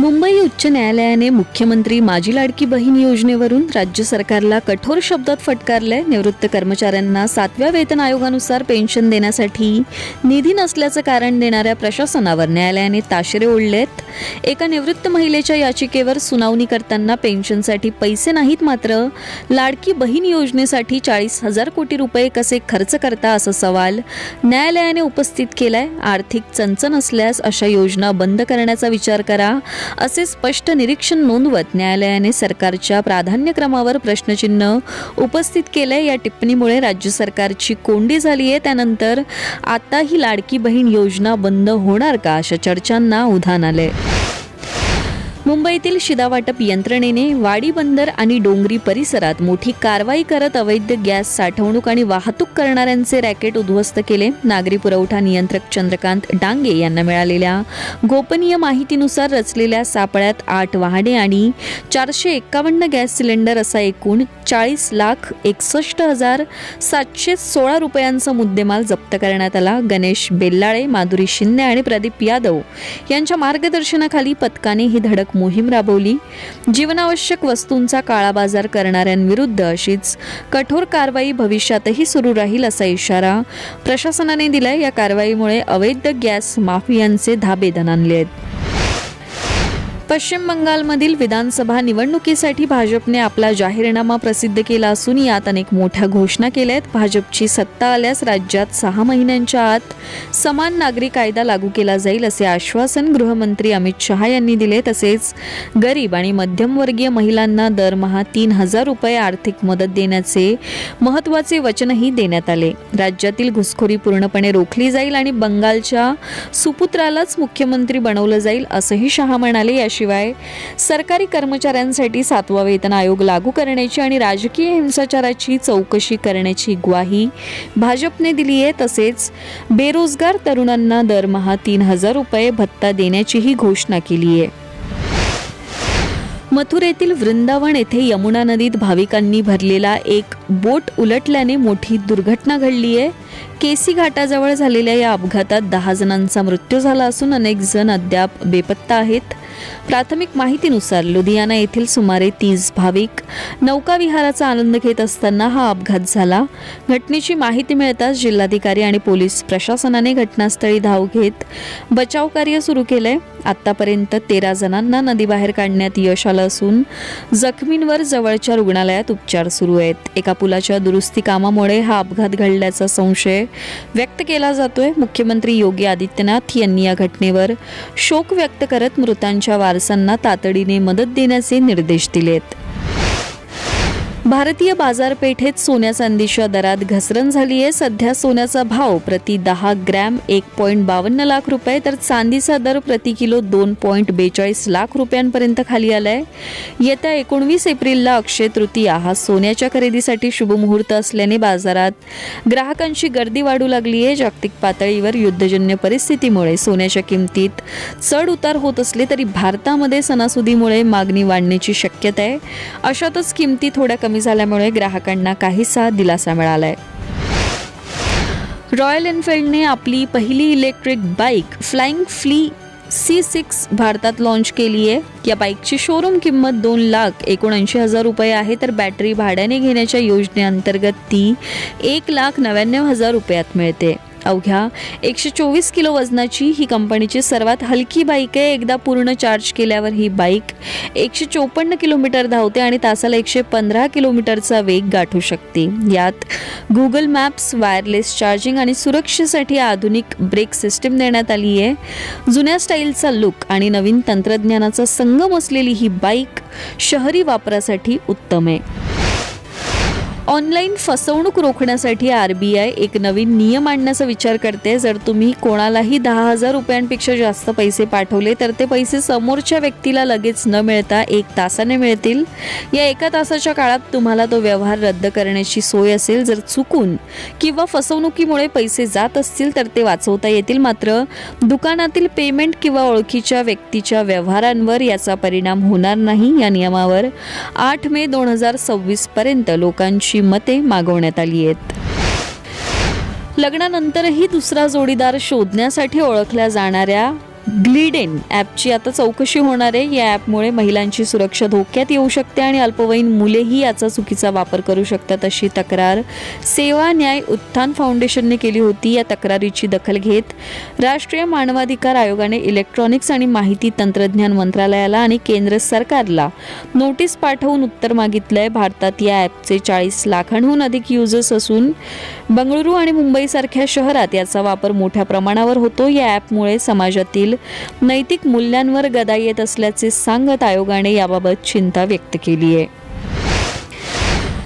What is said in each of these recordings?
मुंबई उच्च न्यायालयाने मुख्यमंत्री माझी लाडकी बहीण योजनेवरून राज्य सरकारला कठोर शब्दात फटकारलंय. निवृत्त कर्मचाऱ्यांना 7व्या वेतन आयोगानुसार पेन्शन देण्यासाठी निधी नसल्याचं कारण देणाऱ्या प्रशासनावर न्यायालयाने ताशेरे ओढलेत. एका निवृत्त महिलेच्या याचिकेवर सुनावणी करताना पेन्शनसाठी पैसे नाहीत, मात्र लाडकी बहीण योजनेसाठी 40,000 कोटी रुपये कसे खर्च करता असा सवाल न्यायालयाने उपस्थित केलाय. आर्थिक चणचण असल्यास अशा योजना बंद करण्याचा विचार करा, असे स्पष्ट निरीक्षण नोंदवत न्यायालयाने सरकारच्या प्राधान्यक्रमावर प्रश्नचिन्ह उपस्थित केले. या टिप्पणीमुळे राज्य सरकारची कोंडी झाली आहे. त्यानंतर आता ही लाडकी बहीण योजना बंद होणार का, अशा चर्चांना उधाण आले. मुंबईतील शिधावाटप यंत्रणेने वाडी बंदर आणि डोंगरी परिसरात मोठी कारवाई करत अवैध गॅस साठवणूक आणि वाहतूक करणाऱ्यांचे रॅकेट उद्ध्वस्त केले. नागरी पुरवठा नियंत्रक चंद्रकांत डांगे यांना मिळालेल्या गोपनीय माहितीनुसार रचलेल्या सापळ्यात 8 वाहने आणि 451 गॅस सिलेंडर असा एकूण 40,61,716 रुपयांचा मुद्देमाल जप्त करण्यात आला. गणेश बेल्लाळे, माधुरी शिंदे आणि प्रदीप यादव यांच्या मार्गदर्शनाखाली पथकाने ही धडक मोहीम राबवली. जीवनावश्यक वस्तूंचा काळाबाजार करणाऱ्यांविरुद्ध अशीच कठोर कारवाई भविष्यातही सुरू राहील असा इशारा प्रशासनाने दिलाय. या कारवाईमुळे अवैध गॅस माफियांचे धाबे दणाणले आहेत. पश्चिम बंगालमधील विधानसभा निवडणुकीसाठी भाजपने आपला जाहीरनामा प्रसिद्ध केला असून यात अनेक मोठ्या घोषणा केल्या आहेत. भाजपची सत्ता आल्यास राज्यात 6 महिन्यांच्या आत समान नागरी कायदा लागू केला जाईल असे आश्वासन गृहमंत्री अमित शहा यांनी दिले. तसेच गरीब आणि मध्यमवर्गीय महिलांना दरमहा 3,000 रुपये आर्थिक मदत देण्याचे महत्त्वाचे वचनही देण्यात आले. राज्यातील घुसखोरी पूर्णपणे रोखली जाईल आणि बंगालच्या सुपुत्रालाच मुख्यमंत्री बनवलं जाईल असंही शहा म्हणाले. शिवाय सरकारी कर्मचाऱ्यांसाठी 7वा वेतन आयोग लागू करण्याची आणि राजकीय हिंसाचाराची चौकशी करण्याची ग्वाही भाजपने दिली आहे. तसेच बेरोजगार तरुणांना दरमहा 3,000 रुपये भत्ता देण्याचीही घोषणा केली आहे. मथुरेतील वृंदावन येथे यमुना नदीत भाविकांनी भरलेला एक बोट उलटल्याने मोठी दुर्घटना घडली आहे. केसी घाटाजवळ झालेल्या या अपघातात 10 जणांचा मृत्यू झाला असून अनेक जण अद्याप बेपत्ता आहेत. प्राथमिक माहितीनुसार लुधियाना येथील सुमारे 30 भाविक नौकाविहाराचा आनंद घेत असताना हा अपघात झाला. घटनेची माहिती मिळताच जिल्हाधिकारी आणि पोलीस प्रशासनाने घटनास्थळी धाव घेत बचाव कार्य सुरू केलंय. आतापर्यंत 13 जणांना नदीबाहेर काढण्यात यश आलं असून जखमींवर जवळच्या रुग्णालयात उपचार सुरू आहेत. एका पुलाच्या दुरुस्ती कामामुळे हा अपघात घडल्याचा संशय व्यक्त केला जातोय. मुख्यमंत्री योगी आदित्यनाथ यांनी या घटनेवर शोक व्यक्त करत मृतांच्या वारसांना तातडीने मदत देण्याचे निर्देश दिलेत. भारतीय बाजारपेठेत सोन्या चांदीच्या दरात घसरण झाली आहे. सध्या सोन्याचा भाव प्रति 10 ग्रॅम 1.52 लाख रुपये तर चांदीचा दर प्रति किलो 2.42 लाख रुपयांपर्यंत खाली आलाय. येत्या 19 एप्रिलला अक्षय तृतीया हा सोन्याच्या खरेदीसाठी शुभमुहूर्त असल्याने बाजारात ग्राहकांची गर्दी वाढू लागली आहे. जागतिक पातळीवर युद्धजन्य परिस्थितीमुळे सोन्याच्या किमतीत चढ उतार होत असले तरी भारतामध्ये सणासुदीमुळे मागणी वाढण्याची शक्यता आहे. अशातच किमती थोड्या कमी झाल्यामुळे ग्राहकांना काहीसा दिलासा मिळालाय. रॉयल एनफिल्डने आपली पहिली electric bike flying flea C6 भारतात लॉन्च केली आहे. या बाईकची शोरूम किंमत 2,79,000 रुपये आहे तर बॅटरी भाड्याने घेण्याच्या योजनेअंतर्गत ती 1,99,000 रुपयात मिळते. अवघ्या 124 किलो वजनाची ही कंपनीची सर्वात हलकी बाईक आहे. एकदा पूर्ण चार्ज केल्यावर ही बाईक 154 किलोमीटर धावते आणि तासाला 115 किलोमीटरचा वेग गाठू शकते. यात गुगल मॅप्स, वायरलेस चार्जिंग आणि सुरक्षेसाठी आधुनिक ब्रेक सिस्टीम देण्यात आली आहे. जुन्या स्टाईलचा लुक आणि नवीन तंत्रज्ञानाचा संगम असलेली ही बाईक शहरी वापरासाठी उत्तम आहे. ऑनलाईन फसवणूक रोखण्यासाठी RBI एक नवीन नियम आणण्याचा विचार करते. जर तुम्ही कोणालाही 10,000 रुपयांपेक्षा जास्त पैसे पाठवले तर ते पैसे समोरच्या व्यक्तीला लगेच न मिळता 1 तासाने मिळतील. या 1 तासाच्या काळात तुम्हाला तो व्यवहार रद्द करण्याची सोय असेल. जर चुकून किंवा फसवणुकीमुळे पैसे जात असतील तर ते वाचवता येतील. मात्र दुकानातील पेमेंट किंवा ओळखीच्या व्यक्तीच्या व्यवहारांवर याचा परिणाम होणार नाही. या नियमावर 8 मे 2026 पर्यंत लोकांची मते मागवण्यात आली आहेत. लग्नानंतरही दुसरा जोडीदार शोधण्यासाठी ओळखल्या जाणाऱ्या ग्लिडेन ॲपची आता चौकशी होणार आहे. या ॲपमुळे महिलांची सुरक्षा धोक्यात येऊ शकते आणि अल्पवयीन मुलेही याचा चुकीचा वापर करू शकतात, अशी तक्रार सेवा न्याय उत्थान फाउंडेशनने केली होती. या तक्रारीची दखल घेत राष्ट्रीय मानवाधिकार आयोगाने इलेक्ट्रॉनिक्स आणि माहिती तंत्रज्ञान मंत्रालयाला आणि केंद्र सरकारला नोटीस पाठवून उत्तर मागितलंय. भारतात या ॲपचे 40 लाखांहून अधिक युजर्स असून बंगळुरू आणि मुंबईसारख्या शहरात याचा वापर मोठ्या प्रमाणावर होतो. या ॲपमुळे समाजातील नैतिक मूल्यांवर गदा येत असल्याचे सांगत आयोगाने याबाबत चिंता व्यक्त केली आहे.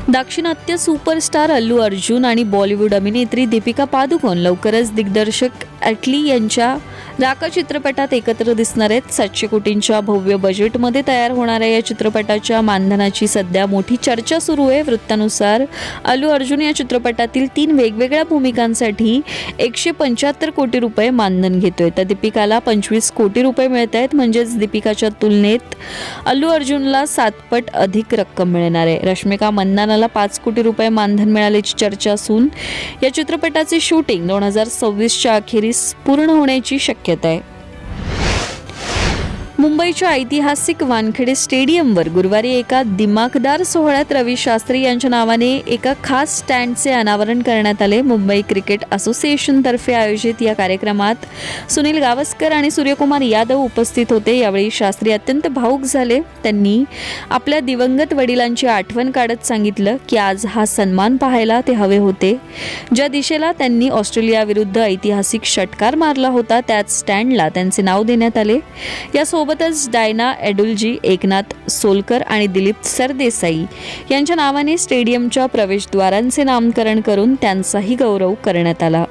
दाक्षिणात्य सुपरस्टार अल्लू अर्जुन आणि बॉलिवूड अभिनेत्री दीपिका पादुकोण लवकरच दिग्दर्शक ॲटली यांच्या राका चित्रपटात एकत्र दिसणार आहेत. 700 कोटींच्या भव्य बजेटमध्ये तयार होणाऱ्या या चित्रपटाच्या मानधनाची सध्या मोठी चर्चा सुरू आहे. वृत्तानुसार अल्लू अर्जुन या चित्रपटातील 3 वेगवेगळ्या भूमिकांसाठी 175 कोटी रुपये मानधन घेतोय, तर दीपिकाला 25 कोटी रुपये मिळत आहेत. म्हणजेच दीपिकाच्या तुलनेत अल्लू अर्जुनला 7 पट अधिक रक्कम मिळणार आहे. रश्मिका मंदानाला 5 कोटी रुपये मानधन मिळाल्याची चर्चा असून या चित्रपटाचे शूटिंग 2026च्या अखेरीस पूर्ण होण्याची शक्यता आहे. मुंबईच्या ऐतिहासिक वानखेडे स्टेडियमवर गुरुवारी एका दिमाखदार सोहळ्यात रवी शास्त्री यांच्या नावाने एका खास स्टँडचे अनावरण करण्यात आले. मुंबई क्रिकेट असोसिएशनतर्फे आयोजित या कार्यक्रमात सुनील गावस्कर आणि सूर्यकुमार यादव उपस्थित होते. यावेळी शास्त्री अत्यंत भावुक झाले. त्यांनी आपल्या दिवंगत वडिलांची आठवण काढत सांगितलं की आज हा सन्मान पाहायला ते हवे होते. ज्या दिशेला त्यांनी ऑस्ट्रेलियाविरुद्ध ऐतिहासिक षटकार मारला होता त्याच स्टँडला त्यांचे नाव देण्यात आले. यासोबतच डायना एडुलजी, एकनाथ सोलकर आणि दिलीप सरदेसाई यांच्या नावाने स्टेडियमच्या प्रवेशद्वारांचे नामकरण करून त्यांचाही गौरव करण्यात आला.